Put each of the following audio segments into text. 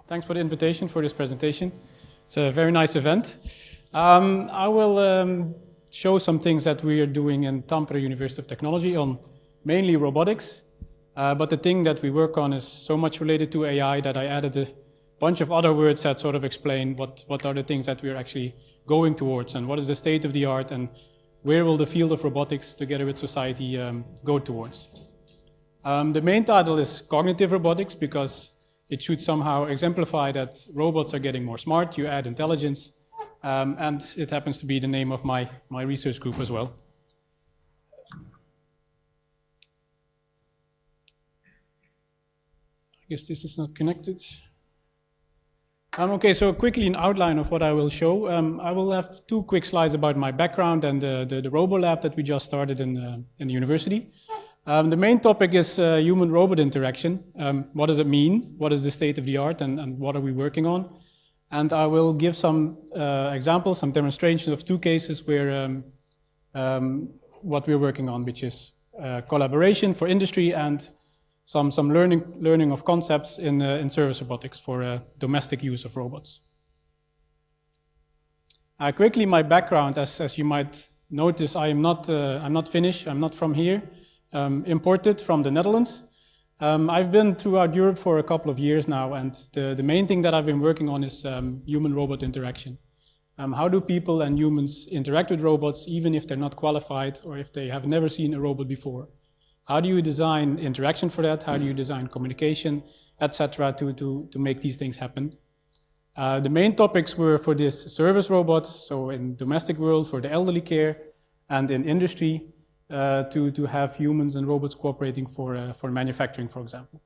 Thanks for the invitation for this presentation. It's a very nice event. I will show some things that we are doing in Tampere University of Technology on mainly robotics. But the thing that we work on is so much related to AI that I added a bunch of other words that sort of explain what are the things that we're actually going towards and what is the state of the art and where will the field of robotics together with society go towards. The main title is Cognitive Robotics because it should somehow exemplify that robots are getting more smart, you add intelligence, and it happens to be the name of my research group as well. I guess this is not connected. Okay, so quickly an outline of what I will show. I will have two quick slides about my background and the RoboLab that we just started in the university. The main topic is human-robot interaction. What does it mean? What is the state of the art and what are we working on? And I will give some examples, some demonstrations of two cases where what we're working on, which is collaboration for industry and some learning of concepts in service robotics for domestic use of robots. Quickly, my background, as you might notice, I'm not Finnish. I'm not from here. Imported from the Netherlands. I've been throughout Europe for a couple of years now, and the main thing that I've been working on is human-robot interaction. How do people and humans interact with robots, even if they're not qualified or if they have never seen a robot before? How do you design interaction for that? How do you design communication, etc., to make these things happen? The main topics were for this service robots, so in domestic world for the elderly care, and in industry, to have humans and robots cooperating for manufacturing, for example.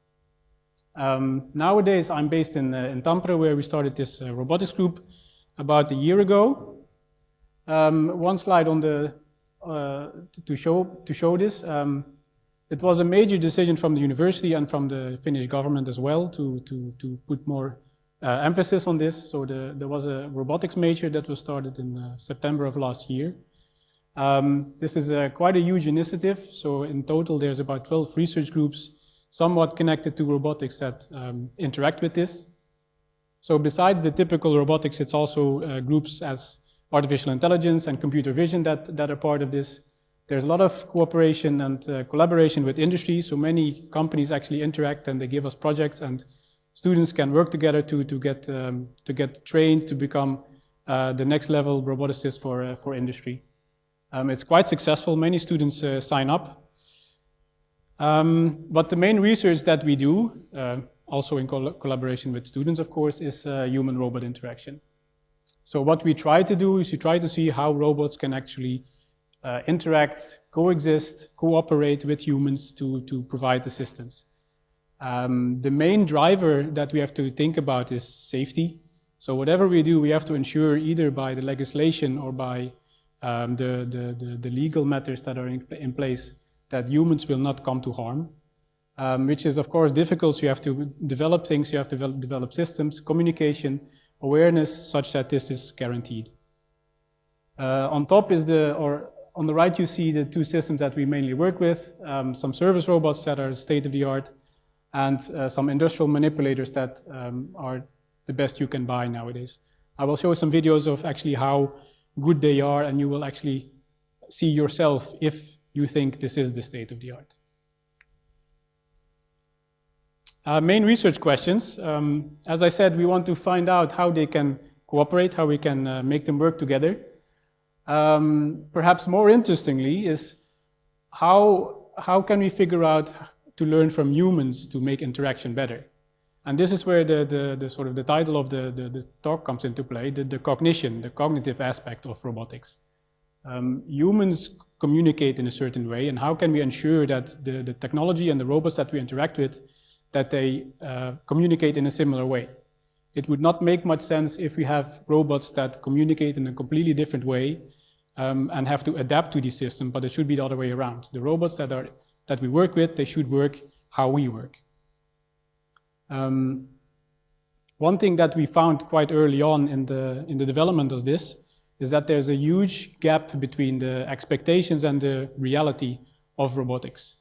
Nowadays, I'm based in Tampere, where we started this robotics group about a year ago. One slide on the to show this. It was a major decision from the university and from the Finnish government as well to put more emphasis on this. So there was a robotics major that was started in September of last year. This is quite a huge initiative. So in total, there's about 12 research groups, somewhat connected to robotics that interact with this. So besides the typical robotics, it's also groups as artificial intelligence and computer vision that are part of this. There's a lot of cooperation and collaboration with industry. So many companies actually interact and they give us projects, and students can work together to get trained to become the next level roboticists for industry. It's quite successful. Many students sign up. But the main research that we do, also in collaboration with students, of course, is human-robot interaction. So what we try to do is we try to see how robots can actually interact, coexist, cooperate with humans to provide assistance. The main driver that we have to think about is safety. So whatever we do, we have to ensure either by the legislation or by the legal matters that are in place that humans will not come to harm, which is of course difficult. So you have to develop things, you have to develop systems, communication, awareness, such that this is guaranteed. On top is on the right you see the two systems that we mainly work with, some service robots that are state-of-the-art, and some industrial manipulators that are the best you can buy nowadays. I will show some videos of actually how good they are, and you will actually see yourself if you think this is the state of the art. Main research questions. As I said, we want to find out how they can cooperate, how we can make them work together. Perhaps more interestingly is how can we figure out to learn from humans to make interaction better? And this is where the sort of the title of the talk comes into play, the cognition, the cognitive aspect of robotics. Humans communicate in a certain way, and how can we ensure that the technology and the robots that we interact with, that they communicate in a similar way? It would not make much sense if we have robots that communicate in a completely different way and have to adapt to the system, but it should be the other way around. The robots that we work with, they should work how we work. One thing that we found quite early on in the development of this is that there's a huge gap between the expectations and the reality of robotics.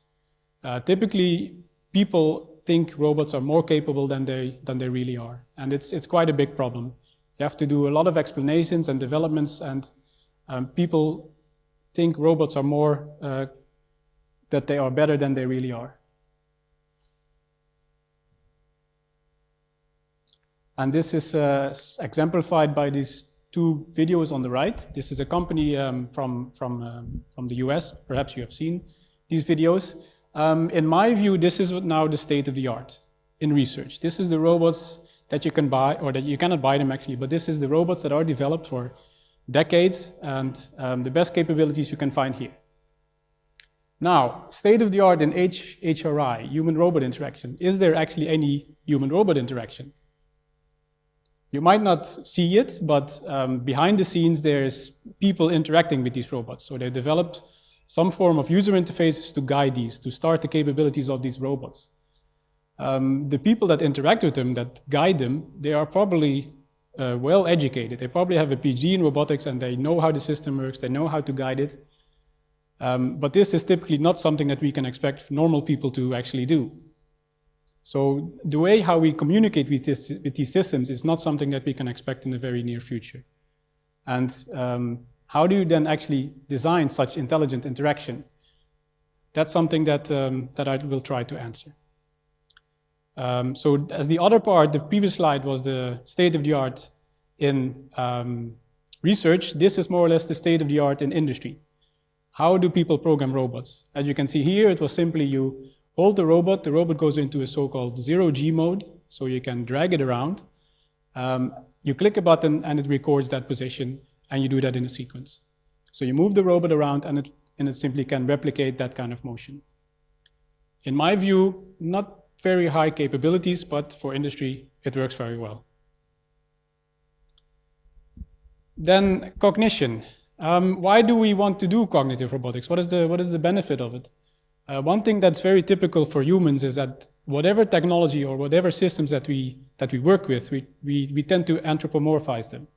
Typically, people think robots are more capable than they really are. And it's quite a big problem. You have to do a lot of explanations and developments, and people think robots are more, that they are better than they really are. And this is exemplified by these two videos on the right. This is a company from the US. Perhaps you have seen these videos. In my view, this is now the state of the art in research. This is the robots that you can buy, or that you cannot buy them actually, but this is the robots that are developed for decades, and the best capabilities you can find here. Now, state of the art in HRI, human-robot interaction. Is there actually any human-robot interaction? You might not see it, but behind the scenes there's people interacting with these robots. So they developed some form of user interfaces to guide these, to start the capabilities of these robots. The people that interact with them, that guide them, they are probably well educated. They probably have a PhD in robotics and they know how the system works, they know how to guide it. But this is typically not something that we can expect normal people to actually do. So the way how we communicate with these systems is not something that we can expect in the very near future. And how do you then actually design such intelligent interaction? That's something that I will try to answer. So as the other part, the previous slide was the state of the art in research. This is more or less the state of the art in industry. How do people program robots? As you can see here, it was simply you hold the robot goes into a so-called zero-G mode, so you can drag it around. You click a button and it records that position, and you do that in a sequence. So you move the robot around and it simply can replicate that kind of motion. In my view, not very high capabilities, but for industry, it works very well. Then cognition. Why do we want to do cognitive robotics? What is the benefit of it? One thing that's very typical for humans is that whatever technology or whatever systems that we work with, we tend to anthropomorphize them.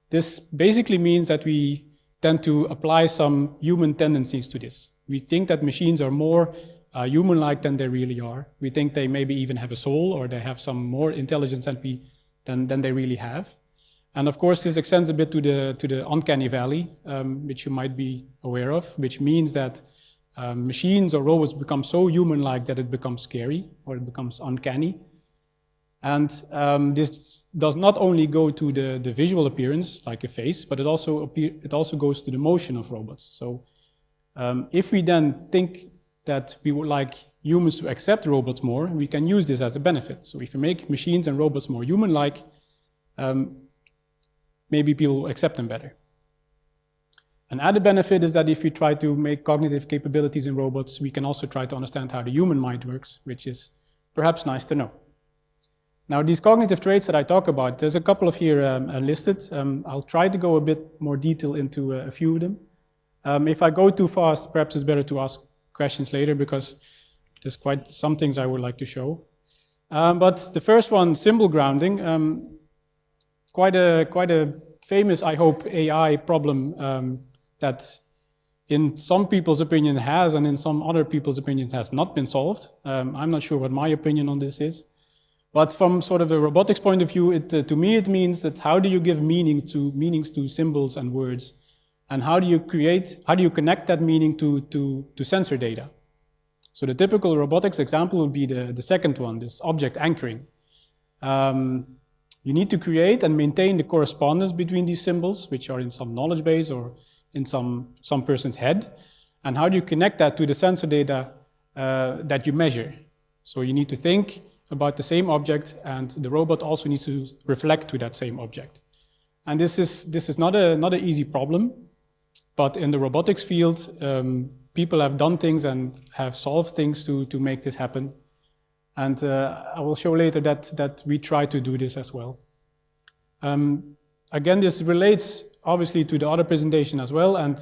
This basically means that we tend to apply some human tendencies to this. We think that machines are more human-like than they really are. We think they maybe even have a soul, or they have some more intelligence than they really have. And of course, this extends a bit to the uncanny valley, which you might be aware of, which means that machines or robots become so human-like that it becomes scary, or it becomes uncanny. And this does not only go to the visual appearance, like a face, but it also goes to the motion of robots. So if we then think that we would like humans to accept robots more, we can use this as a benefit. So if you make machines and robots more human-like, maybe people will accept them better. An added benefit is that if we try to make cognitive capabilities in robots, we can also try to understand how the human mind works, which is perhaps nice to know. Now, these cognitive traits that I talk about, there's a couple of here listed. I'll try to go a bit more detail into a few of them. If I go too fast, perhaps it's better to ask questions later, because there's quite some things I would like to show. But the first one, symbol grounding, quite a famous, I hope, AI problem that in some people's opinion has, and in some other people's opinion has not been solved. I'm not sure what my opinion on this is. But from sort of a robotics point of view, to me it means that how do you give meanings to symbols and words? And how do you connect that meaning to sensor data? So the typical robotics example would be the second one, this object anchoring. You need to create and maintain the correspondence between these symbols, which are in some knowledge base or in some person's head. And how do you connect that to the sensor data that you measure? So you need to think about the same object, and the robot also needs to reflect to that same object. And this is not an easy problem, but in the robotics field, people have done things and have solved things to make this happen. And I will show later that we try to do this as well. Again, this relates obviously to the other presentation as well, and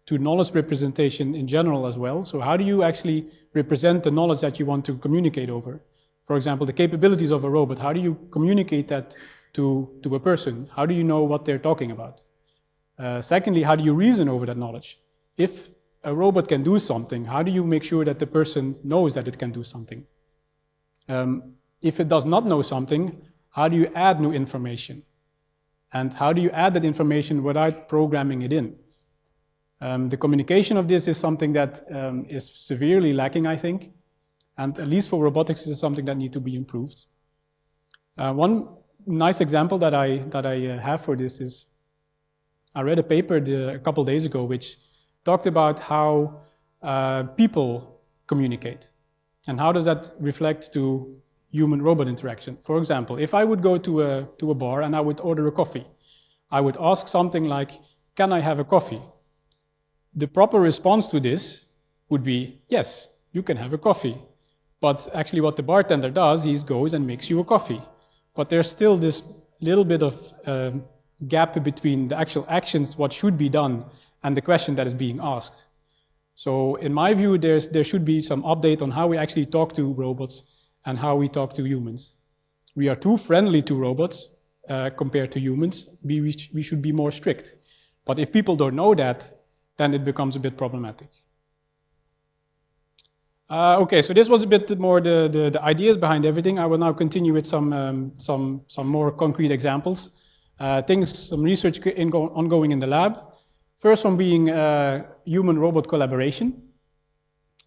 to knowledge representation in general as well. So how do you actually represent the knowledge that you want to communicate over? For example, the capabilities of a robot, how do you communicate that to a person? How do you know what they're talking about? Secondly, how do you reason over that knowledge? If a robot can do something, how do you make sure that the person knows that it can do something? If it does not know something, how do you add new information? And how do you add that information without programming it in? The communication of this is something that is severely lacking, I think. And at least for robotics, this is something that needs to be improved. One nice example that I have for this is, I read a paper a couple days ago which talked about how people communicate and how does that reflect to human-robot interaction. For example, if I would go to a bar and I would order a coffee, I would ask something like, can I have a coffee? The proper response to this would be, yes, you can have a coffee. But actually what the bartender does, he goes and makes you a coffee. But there's still this little bit of gap between the actual actions, what should be done, and the question that is being asked. So in my view, there should be some update on how we actually talk to robots and how we talk to humans. We are too friendly to robots compared to humans. We should be more strict. But if people don't know that, then it becomes a bit problematic. Okay, so this was a bit more the ideas behind everything. I will now continue with some more concrete examples. Some research ongoing in the lab. First one being human-robot collaboration.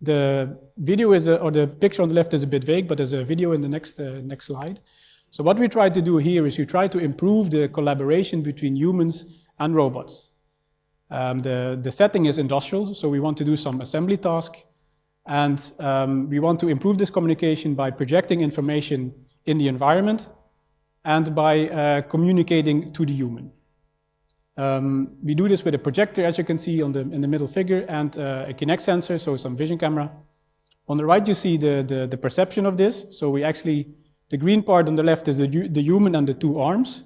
The video or the picture on the left is a bit vague, but there's a video in the next slide. So what we try to do here is we try to improve the collaboration between humans and robots. The setting is industrial, so we want to do some assembly task. And we want to improve this communication by projecting information in the environment and by communicating to the human. We do this with a projector, as you can see in the middle figure, and a Kinect sensor, so some vision camera. On the right, you see the perception of this. So the green part on the left is the human and the two arms.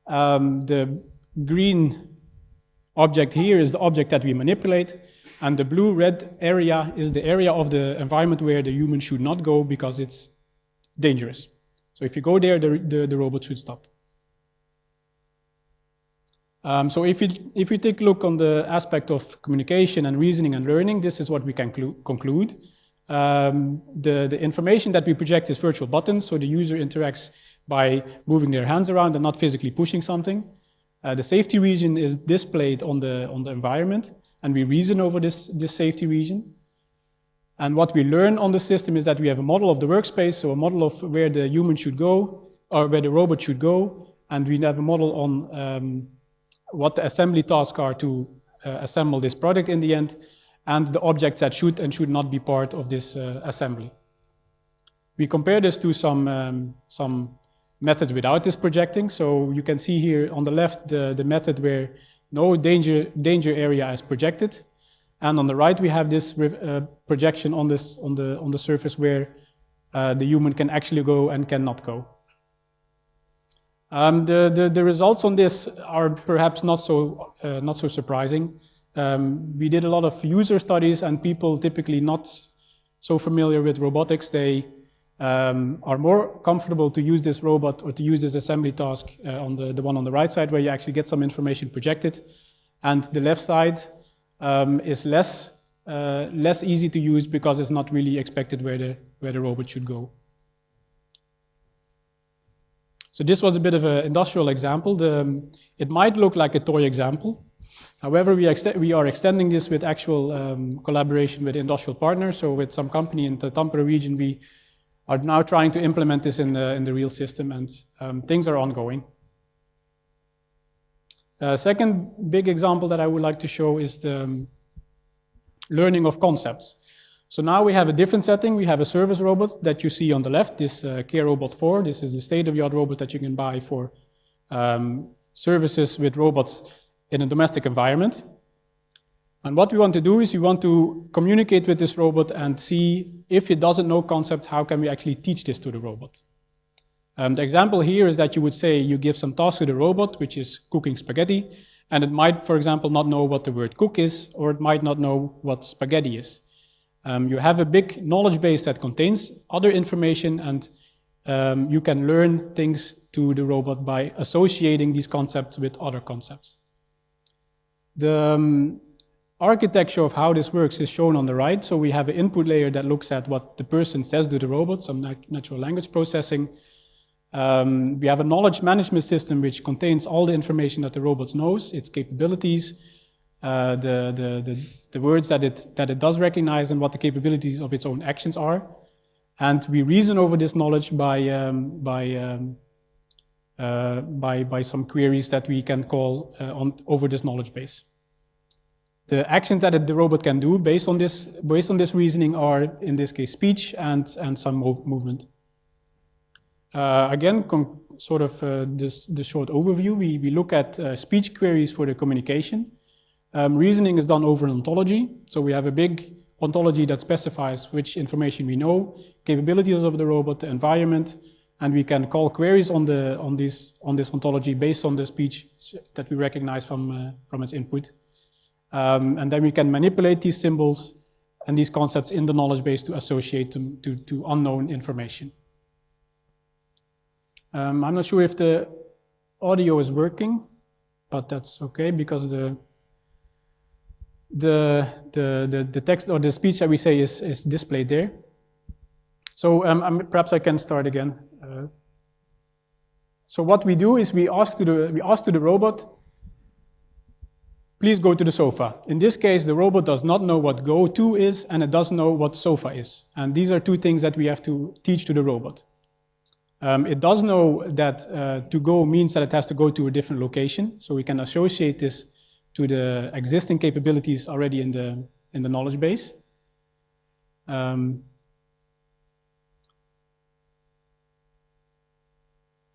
The green object here is the object that we manipulate. And the blue-red area is the area of the environment where the human should not go because it's dangerous. So if you go there, the robot should stop. So if we take a look on the aspect of communication and reasoning and learning, this is what we can conclude. The information that we project is virtual buttons, so the user interacts by moving their hands around and not physically pushing something. The safety region is displayed on the environment, and we reason over this safety region. And what we learn on the system is that we have a model of the workspace, so a model of where the human should go, or where the robot should go, and we have a model on what the assembly tasks are to assemble this product in the end, and the objects that should and should not be part of this assembly. We compare this to some method without this projecting. So you can see here on the left the method where no danger area is projected, and on the right we have this projection on the surface where the human can actually go and cannot go. The results on this are perhaps not so surprising. We did a lot of user studies, and people typically not so familiar with robotics, they are more comfortable to use this robot or to use this assembly task on the one on the right side, where you actually get some information projected, and the left side is less easy to use because it's not really expected where the robot should go. So this was a bit of an industrial example. It might look like a toy example. However, we are extending this with actual collaboration with industrial partners. So with some company in the Tampere region, we are now trying to implement this in the real system, and things are ongoing. Second big example that I would like to show is the learning of concepts. So now we have a different setting. We have a service robot that you see on the left, this Care Robot 4. This is the state-of-the-art robot that you can buy for services with robots in a domestic environment. And what we want to do is we want to communicate with this robot and see if it doesn't know concept, how can we actually teach this to the robot? The example here is that you would say you give some task to the robot, which is cooking spaghetti, and it might, for example, not know what the word cook is, or it might not know what spaghetti is. You have a big knowledge base that contains other information, and you can learn things to the robot by associating these concepts with other concepts. architecture of how this works is shown on the right. So we have an input layer that looks at what the person says to the robot, some natural language processing. We have a knowledge management system which contains all the information that the robot knows, its capabilities, the words that it does recognize, and what the capabilities of its own actions are. And we reason over this knowledge by some queries that we can call over this knowledge base. The actions that the robot can do based on this reasoning are, in this case, speech and some movement. Again, the short overview, we look at speech queries for the communication. Reasoning is done over an ontology. So we have a big ontology that specifies which information we know, capabilities of the robot, the environment, and we can call queries on this ontology based on the speech that we recognize from its input. And then we can manipulate these symbols and these concepts in the knowledge base to associate them to unknown information. I'm not sure if the audio is working, but that's okay because the text or the speech that we say is displayed there. So perhaps I can start again. So what we do is we ask to the robot, please go to the sofa. In this case, the robot does not know what go to is, and it doesn't know what sofa is. And these are two things that we have to teach to the robot. It does know that to go means that it has to go to a different location, so we can associate this to the existing capabilities already in the knowledge base.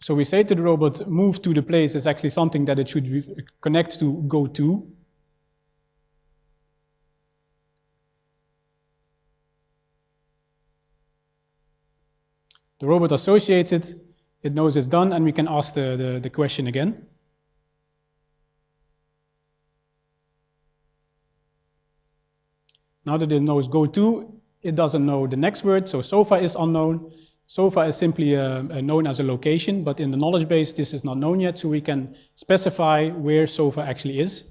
So we say to the robot, move to the place is actually something that it should connect to go to. The robot associates it, it knows it's done, and we can ask the question again. Now that it knows go to, it doesn't know the next word, so sofa is unknown. Sofa is simply known as a location, but in the knowledge base this is not known yet, so we can specify where sofa actually is.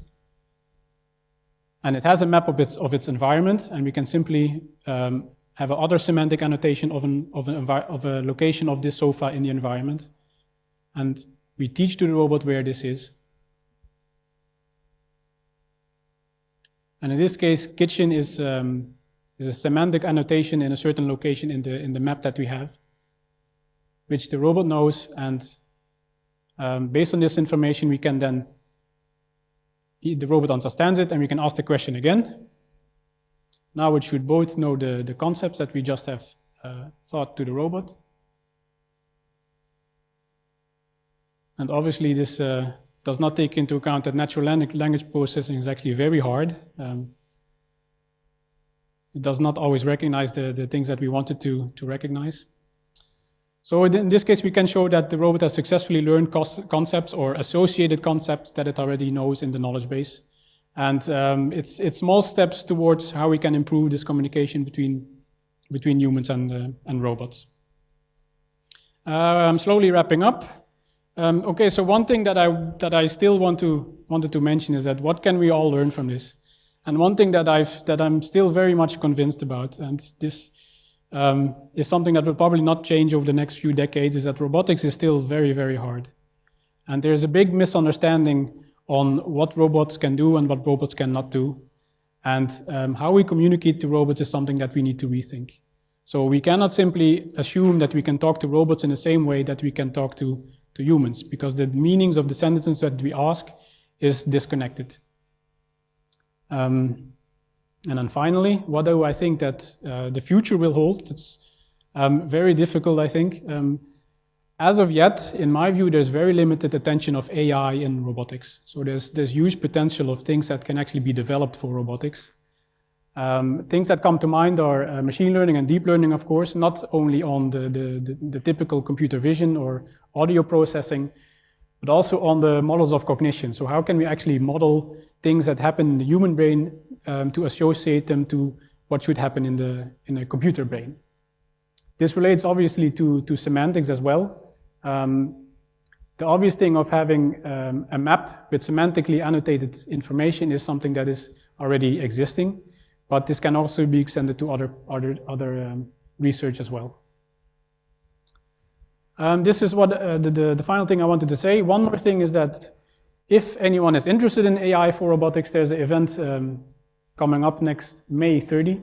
And it has a map of its environment, and we can simply have another semantic annotation of a location of this sofa in the environment. And we teach to the robot where this is. And in this case, kitchen is a semantic annotation in a certain location in the map that we have, which the robot knows, and based on this information we can then, the robot understands it, and we can ask the question again. Now it should both know the concepts that we just have taught to the robot. And obviously this does not take into account that natural language processing is actually very hard. It does not always recognize the things that we wanted to recognize. So in this case, we can show that the robot has successfully learned concepts or associated concepts that it already knows in the knowledge base. And it's small steps towards how we can improve this communication between humans and robots. I'm slowly wrapping up. Okay, so one thing that I still wanted to mention is that what can we all learn from this? And one thing that I'm still very much convinced about, and this is something that will probably not change over the next few decades, is that robotics is still very, very hard. And there's a big misunderstanding on what robots can do and what robots cannot do. And how we communicate to robots is something that we need to rethink. So we cannot simply assume that we can talk to robots in the same way that we can talk to humans, because the meanings of the sentences that we ask is disconnected. And then finally, what do I think that the future will hold? It's very difficult, I think. As of yet, in my view, there's very limited attention of AI in robotics. So there's huge potential of things that can actually be developed for robotics. Things that come to mind are machine learning and deep learning, of course, not only on the typical computer vision or audio processing, but also on the models of cognition. So how can we actually model things that happen in the human brain to associate them to what should happen in a computer brain? This relates obviously to semantics as well. The obvious thing of having a map with semantically annotated information is something that is already existing, but this can also be extended to other research as well. This is what the final thing I wanted to say. One more thing is that if anyone is interested in AI for robotics, there's an event coming up next May 30,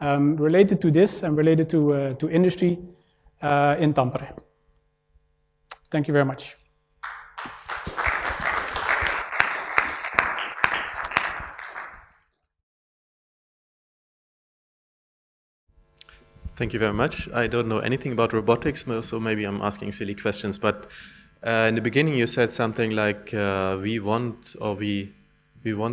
related to this and related to industry in Tampere. Thank you very much. Thank you very much. I don't know anything about robotics, so maybe I'm asking silly questions, but in the beginning you said something like we want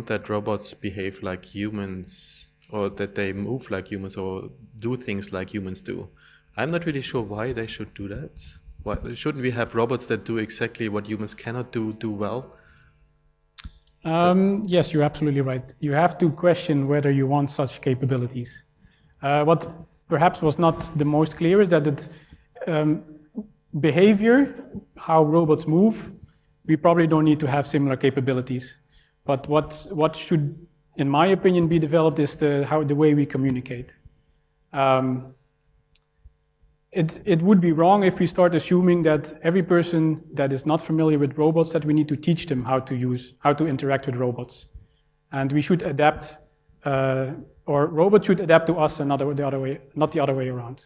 that robots behave like humans, or that they move like humans, or do things like humans do. I'm not really sure why they should do that. Why shouldn't we have robots that do exactly what humans cannot do well? Yes, you're absolutely right. You have to question whether you want such capabilities. What perhaps was not the most clear is that behavior, how robots move, we probably don't need to have similar capabilities. But what should, in my opinion, be developed is the way we communicate. It would be wrong if we start assuming that every person that is not familiar with robots, that we need to teach them how to interact with robots. And we should adapt, or robots should adapt to us and not the other way around.